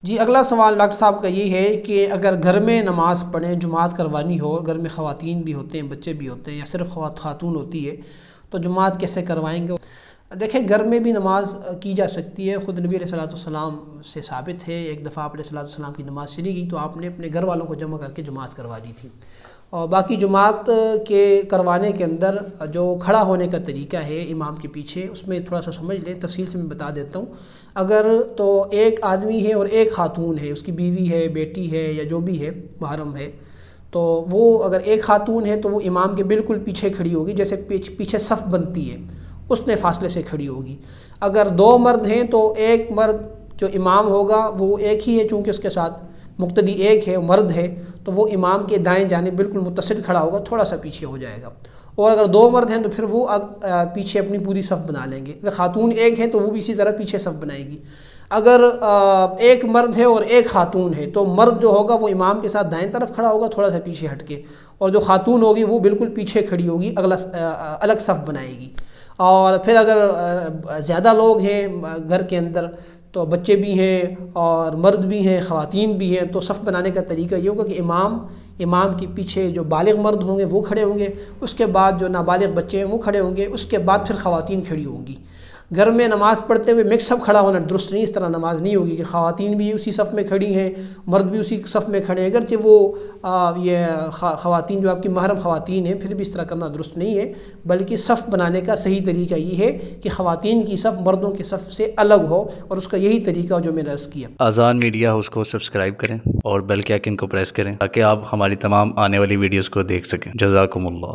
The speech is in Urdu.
جی اگلا سوال ڈاکٹر صاحب کا یہ ہے کہ اگر گھر میں نماز پڑھیں، جماعت کروانی ہو، گھر میں خواتین بھی ہوتے ہیں، بچے بھی ہوتے ہیں، یا صرف خاتون ہوتی ہے، تو جماعت کیسے کروائیں گے؟ دیکھیں گھر میں بھی نماز کی جا سکتی ہے، خود نبی علیہ السلام سے ثابت ہے، ایک دفعہ آپ علیہ السلام کی نماز چلی گئی تو آپ نے اپنے گھر والوں کو جمع کر کے جماعت کروا دی تھی۔ اور باقی جماعت کے کروانے کے اندر جو کھڑا ہونے کا طریقہ ہے امام کے پیچھے، اس میں تھوڑا سا سمجھ لیں، تفصیل سے میں بتا دیتا ہوں۔ اگر تو ایک آدمی ہے اور ایک خاتون ہے، اس کی بیوی ہے، بیٹی ہے، یا جو بھی ہے محرم ہے، تو وہ اگر ایک خاتون ہے تو وہ امام کے بالکل پیچھے کھڑی ہوگی، جیسے پیچھے صف بنتی ہے اس نے فاصلے سے کھڑی ہوگی۔ اگر دو مرد ہیں تو ایک مرد جو امام ہوگا وہ ایک ہی ہے، چونکہ اس کے ساتھ مقتدی ایک ہے، مرد ہے، تو وہ امام کے دائیں جانب بالکل متصل کھڑا ہوگا، تھوڑا سا پیچھے ہو جائے گا۔ اور اگر دو مرد ہیں تو پھر وہ پیچھے اپنی پوری صف بنا لیں گے۔ اگر خاتون ایک ہے تو وہ بھی اسی طرح پیچھے صف بنائے گی۔ اگر ایک مرد ہے اور ایک خاتون ہے تو مرد جو ہوگا وہ امام کے ساتھ دائیں طرف کھڑا ہوگا، تھوڑا سا پیچھے ہٹ کے، اور جو خاتون ہوگی وہ بالکل پیچھے کھڑی ہوگی، الگ صف بنائے گی۔ اور پھر اگر زیادہ لوگ ہیں گھر کے اندر، تو بچے بھی ہیں اور مرد بھی ہیں، خواتین بھی ہیں، تو صف بنانے کا طریقہ یہ ہوگا کہ امام کے پیچھے جو بالغ مرد ہوں گے وہ کھڑے ہوں گے، اس کے بعد جو نابالغ بچے ہیں وہ کھڑے ہوں گے، اس کے بعد پھر خواتین کھڑی ہوں گی۔ گھر میں نماز پڑھتے ہوئے مکس اپ کھڑا ہونا درست نہیں، اس طرح نماز نہیں ہوگی کہ خواتین بھی اسی صف میں کھڑی ہیں، مرد بھی اسی صف میں کھڑے ہیں، اگرچہ وہ یہ خواتین جو آپ کی محرم خواتین ہیں، پھر بھی اس طرح کرنا درست نہیں ہے، بلکہ صف بنانے کا صحیح طریقہ یہ ہے کہ خواتین کی صف مردوں کی صف سے الگ ہو، اور اس کا یہی طریقہ جو میں نے عرض کیا۔ آذان میڈیا ہاؤس کو سبسکرائب کریں اور بیل کے آئکن کو پریس کریں تاکہ آپ ہماری تمام آنے والی ویڈیوز کو دیکھ سکیں۔ جزاکم اللہ۔